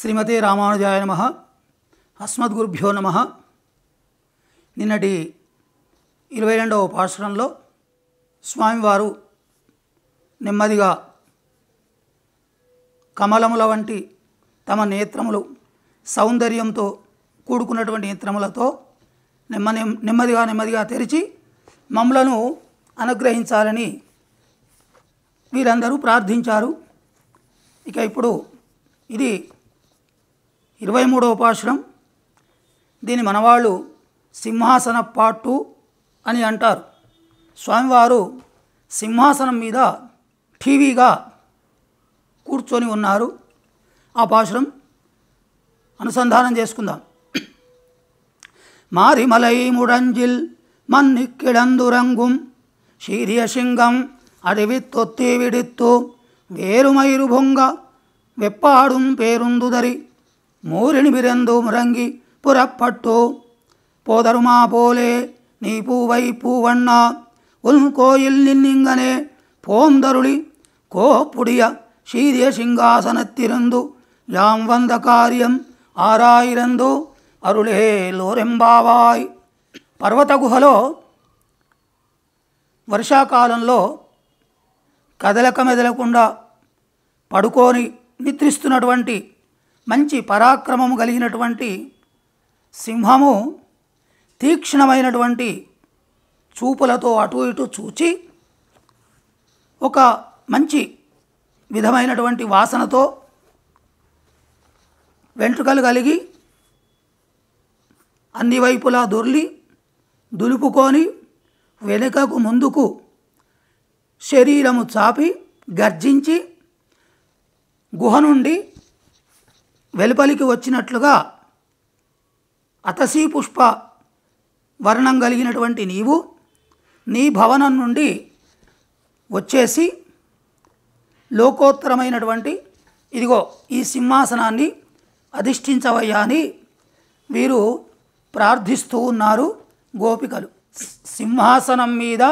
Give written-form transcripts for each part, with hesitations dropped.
శ్రీమతే రామానుజాయ నమః. అస్మద్గురుభ్యో నమః. నిన్నటి 22వ పాశురంలో స్వామివారు నెమ్మదిగా కమలముల వంటి తమ నేత్రములు సౌందర్యంతో కూడుకున్నటువంటి నేత్రములతో నెమ్మదిగా తెరిచి మమ్మలను అనుగ్రహించాలని వీరందరూ ప్రార్థించారు. ఇక ఇప్పుడు ఇది 23వ పాశురం. దీని మనవాళ్ళు సింహాసన పాట్టు అని అంటారు. స్వామివారు సింహాసనం మీద ఠీవీగా కూర్చొని ఉన్నారు. ఆ పాశురం అనుసంధానం చేసుకుందాం. మారిమలై ముడంజిల్ మన్నిక్కిడందురంగుం శీర్యశింగం అడివిత్తొత్తి విడిత్తు వేరుమైరు బొంగ వెప్పాడుం పేరుందుదరి మూరిని బిరెందు మురంగి పురప్పట్టు పోదరుమా పోలే నీ పూవై పూవಣ್ణ ఉల్కోయిల్ నిన్నింగనే పోందరుళి కోపుడియ శీర్య సింగాసనత్తిరందు యాం వంద కార్యం ఆరాయిరందు అరుళే లోరెంబావాయ్. పర్వత గుహలో వర్షాకాలంలో కదలక మెదలకుండా పడుకొని నిద్రిస్తున్నటువంటి మంచి పరాక్రమము కలిగినటువంటి సింహము తీక్ష్ణమైనటువంటి చూపులతో అటు ఇటు చూచి ఒక మంచి విధమైనటువంటి వాసనతో వెంట్రుకలు కలిగి అన్ని వైపులా దులుపుకొని వెనుకకు ముందుకు శరీరము చాపి గర్జించి గుహ నుండి వెలుపలికి వచ్చినట్లుగా అతసీ పుష్ప వర్ణం కలిగినటువంటి నీవు నీ భవనం నుండి వచ్చేసి లోకోత్తరమైనటువంటి ఇదిగో ఈ సింహాసనాన్ని అధిష్ఠించవయ్యా అని వీరు ప్రార్థిస్తూ ఉన్నారు గోపికలు. సింహాసనం మీద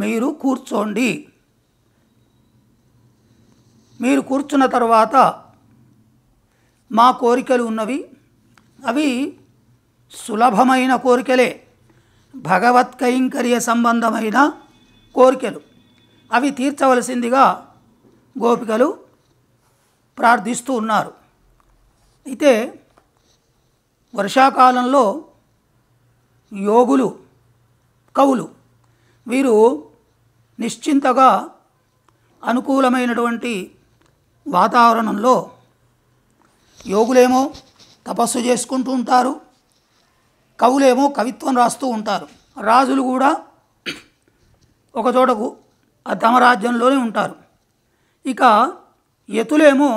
మీరు కూర్చోండి. మీరు కూర్చున్న తర్వాత మా కోరికలు ఉన్నవి, అవి సులభమైన కోరికలే, భగవత్ కైంకర్య సంబంధమైన కోరికలు. అవి తీర్చవలసిందిగా గోపికలు ప్రార్థిస్తూ ఉన్నారు. అయితే వర్షాకాలంలో యోగులు కవులు వీరు నిశ్చింతగా అనుకూలమైనటువంటి వాతావరణంలో యోగులేమో తపస్సు చేసుకుంటూ ఉంటారు, కవులేమో కవిత్వం రాస్తూ ఉంటారు, రాజులు కూడా ఒకచోటకు తమ రాజ్యంలోనే ఉంటారు. ఇక యతులేమో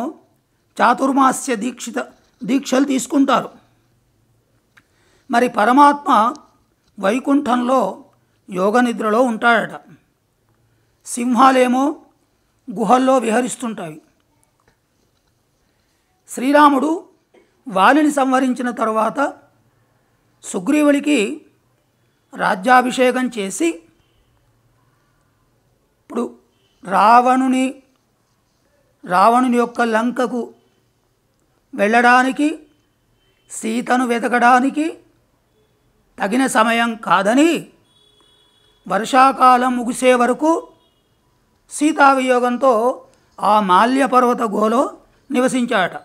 చాతుర్మాస్య దీక్షలు తీసుకుంటారు. మరి పరమాత్మ వైకుంఠంలో యోగ నిద్రలో ఉంటాడట. సింహాలేమో గుహల్లో విహరిస్తుంటాయి. శ్రీరాముడు వాలిని సంహరించిన తరువాత సుగ్రీవుడికి రాజ్యాభిషేకం చేసి ఇప్పుడు రావణుని యొక్క లంకకు వెళ్ళడానికి సీతను వెతకడానికి తగిన సమయం కాదని వర్షాకాలం ముగిసే వరకు సీతావియోగంతో ఆ మాల్య పర్వత గుహలో నివసించాడట.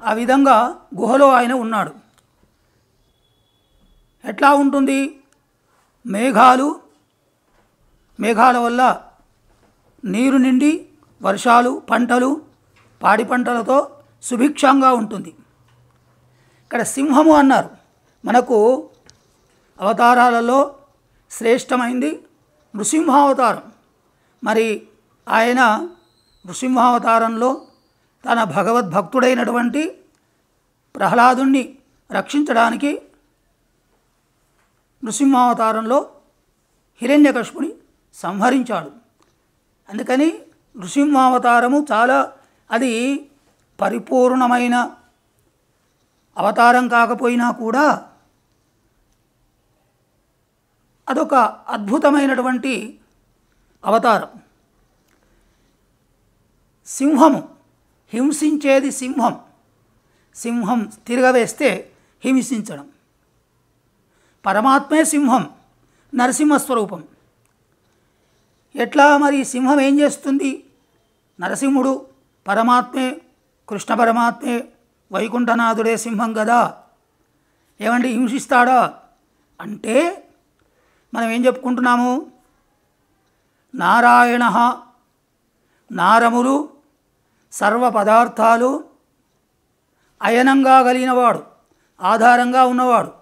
ఆ విధంగా గుహలో ఆయన ఉన్నాడు. ఎట్లా ఉంటుంది? మేఘాల వల్ల నీరు నిండి వర్షాలు, పంటలు, పాడి పంటలతో సుభిక్షంగా ఉంటుంది. ఇక్కడ సింహము అన్నారు. మనకు అవతారాలలో శ్రేష్టమైంది నృసింహావతారం. మరి ఆయన నృసింహావతారంలో తన భగవద్భక్తుడైనటువంటి ప్రహ్లాదుణ్ణి రక్షించడానికి నృసింహావతారంలో హిరణ్యకశిపుని సంహరించాడు. అందుకని నృసింహావతారము చాలా అది పరిపూర్ణమైన అవతారం కాకపోయినా కూడా అదొక అద్భుతమైనటువంటి అవతారం. సింహము హింసించేది సింహం, సింహం తిరగవేస్తే హింసించడం. పరమాత్మే సింహం, నరసింహస్వరూపం. ఎట్లా మరి సింహం ఏం చేస్తుంది? నరసింహుడు పరమాత్మే, కృష్ణ పరమాత్మే, వైకుంఠనాథుడే సింహం కదా, ఏమండి హింసిస్తాడా అంటే మనం ఏం చెప్పుకుంటున్నాము? నారాయణ, నారములు సర్వ పదార్థాలు అయనంగా కలిగినవాడు, ఆధారంగా ఉన్నవాడు.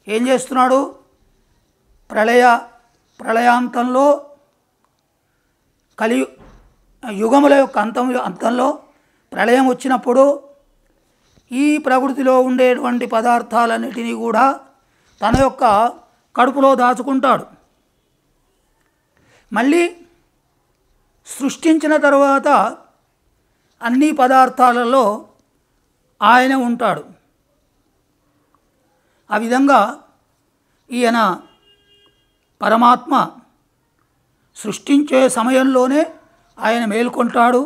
ఏం చేస్తున్నాడు? ప్రళయాంతంలో యుగముల యొక్క అంతంలో ప్రళయం వచ్చినప్పుడు ఈ ప్రకృతిలో ఉండేటువంటి పదార్థాలన్నిటినీ కూడా తన యొక్క కడుపులో దాచుకుంటాడు. మళ్ళీ సృష్టించిన తరువాత అన్ని పదార్థాలలో ఆయన ఉంటాడు. ఆ విధంగా ఈయన పరమాత్మ సృష్టించే సమయంలోనే ఆయన మేల్కొంటాడు.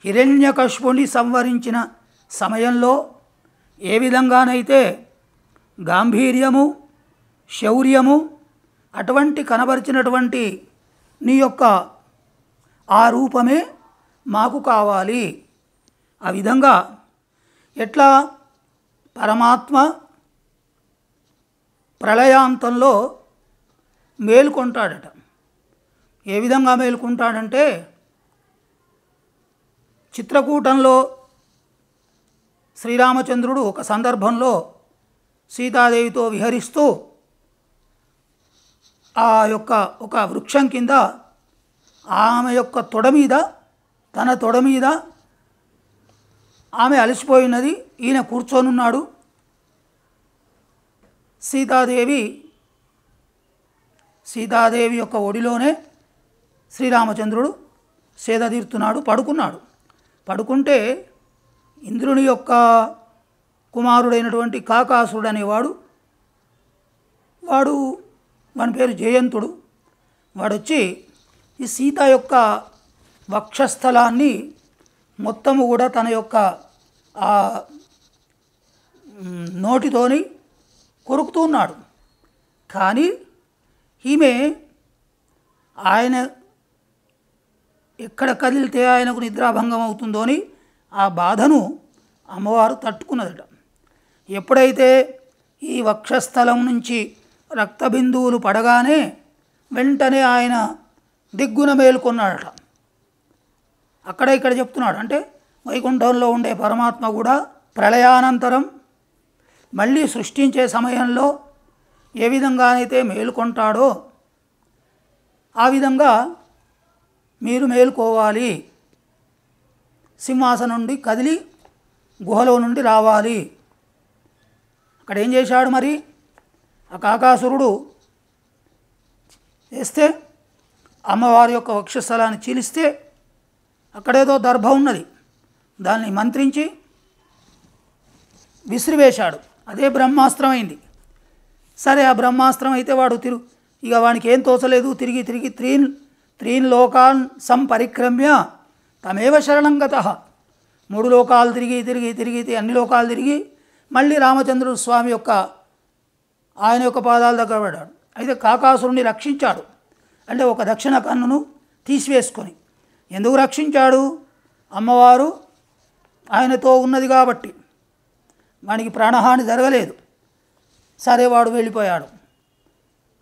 హిరణ్యకశిపుని సంవరించిన సమయంలో ఏ విధంగానైతే గాంభీర్యము, శౌర్యము అటువంటి కనబరిచినటువంటి నీ యొక్క ఆ రూపమే మాకు కావాలి. ఆ విధంగా ఎట్లా పరమాత్మ ప్రళయాంతంలో మేల్కొంటాడట. ఏ విధంగా మేల్కొంటాడంటే చిత్రకూటంలో శ్రీరామచంద్రుడు ఒక సందర్భంలో సీతాదేవితో విహరిస్తూ ఆ యొక్క ఒక వృక్షం కింద ఆమె యొక్క తొడ మీద, తన తొడ మీద ఆమె అలసిపోయినది, ఈయన కూర్చొనున్నాడు. సీతాదేవి యొక్క ఒడిలోనే శ్రీరామచంద్రుడు సేద తీరుతున్నాడు, పడుకున్నాడు. పడుకుంటే ఇంద్రుని యొక్క కుమారుడైనటువంటి కాకాసురుడు అనేవాడు, వాని పేరు జయంతుడు, వాడొచ్చి ఈ సీత యొక్క వక్షస్థలాన్ని మొత్తము కూడా తన యొక్క ఆ నోటితోని కొరుకుతూ ఉన్నాడు. కానీ ఈమె ఆయన ఎక్కడ కదిలితే ఆయనకు నిద్రాభంగం అవుతుందో అని ఆ బాధను అమ్మవారు తట్టుకున్నదట. ఎప్పుడైతే ఈ వక్షస్థలం నుంచి రక్తబిందువులు పడగానే వెంటనే ఆయన దిగ్గున మేల్కొన్నాడట. అక్కడ ఇక్కడ చెప్తున్నాడు. అంటే వైకుంఠంలో ఉండే పరమాత్మ కూడా ప్రళయానంతరం మళ్ళీ సృష్టించే సమయంలో ఏ విధంగానైతే మేలుకొంటాడో ఆ విధంగా మీరు మేలుకోవాలి, సింహాసనం నుండి కదిలి గుహలో నుండి రావాలి. అక్కడ ఏం చేశాడు మరి? ఆ కాకాసురుడు వేస్తే అమ్మవారి యొక్క వక్షస్థలాన్ని చీలిస్తే అక్కడేదో దర్భ ఉన్నది, దాన్ని మంత్రించి విసిరివేశాడు. అదే బ్రహ్మాస్త్రమైంది. సరే, ఆ బ్రహ్మాస్త్రం అయితే వాడు ఇక వానికి ఏం తోచలేదు, తిరిగి త్రీన్ లోకాన్ సంపరిక్రమ్య తమేవ శరణం గతః. 3 లోకాలు తిరిగి అన్ని లోకాలు తిరిగి మళ్ళీ రామచంద్రుడు స్వామి యొక్క ఆయన యొక్క పాదాల దగ్గర పడ్డాడు. అయితే కాకాసురుణ్ణి రక్షించాడు. అంటే ఒక దక్షిణ కన్నును తీసివేసుకొని. ఎందుకు రక్షించాడు? అమ్మవారు ఆయనతో ఉన్నది కాబట్టి వానికి ప్రాణహాని జరగలేదు. సరే, వాడు వెళ్ళిపోయాడు.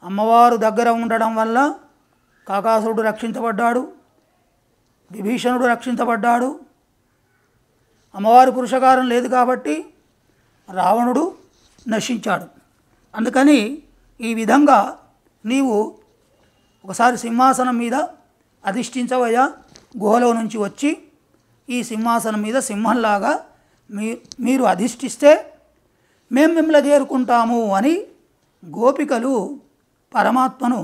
అమ్మవారు దగ్గర ఉండడం వల్ల కాకాసురుడు రక్షించబడ్డాడు, విభీషణుడు రక్షించబడ్డాడు. అమ్మవారి పురుషకారం లేదు కాబట్టి రావణుడు నశించాడు. అందుకని ఈ విధంగా నీవు ఒకసారి సింహాసనం మీద అధిష్ఠించవయ్యా, గుహలో నుంచి వచ్చి ఈ సింహాసనం మీద సింహంలాగా మీరు అధిష్ఠిస్తే మేము మిమ్మల్ని చేరుకుంటాము అని గోపికలు పరమాత్మను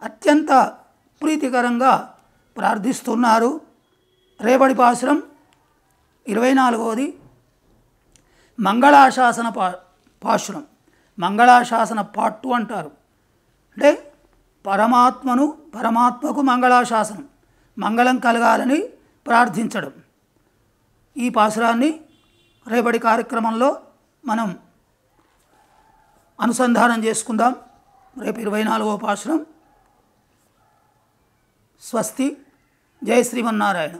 అత్యంత ప్రీతికరంగా ప్రార్థిస్తున్నారు. రేపటి పాశురం 24వది మంగళాశాసన పాశురం. మంగళాశాసన పాట్టు అంటారు. అంటే పరమాత్మకు మంగళాశాసనం, మంగళం కలగాలని ప్రార్థించడం. ఈ పాశురాన్ని రేపటి కార్యక్రమంలో మనం అనుసంధానం చేసుకుందాం. రేపు 24వ పాశురం. స్వస్తి. జై శ్రీమన్నారాయణ.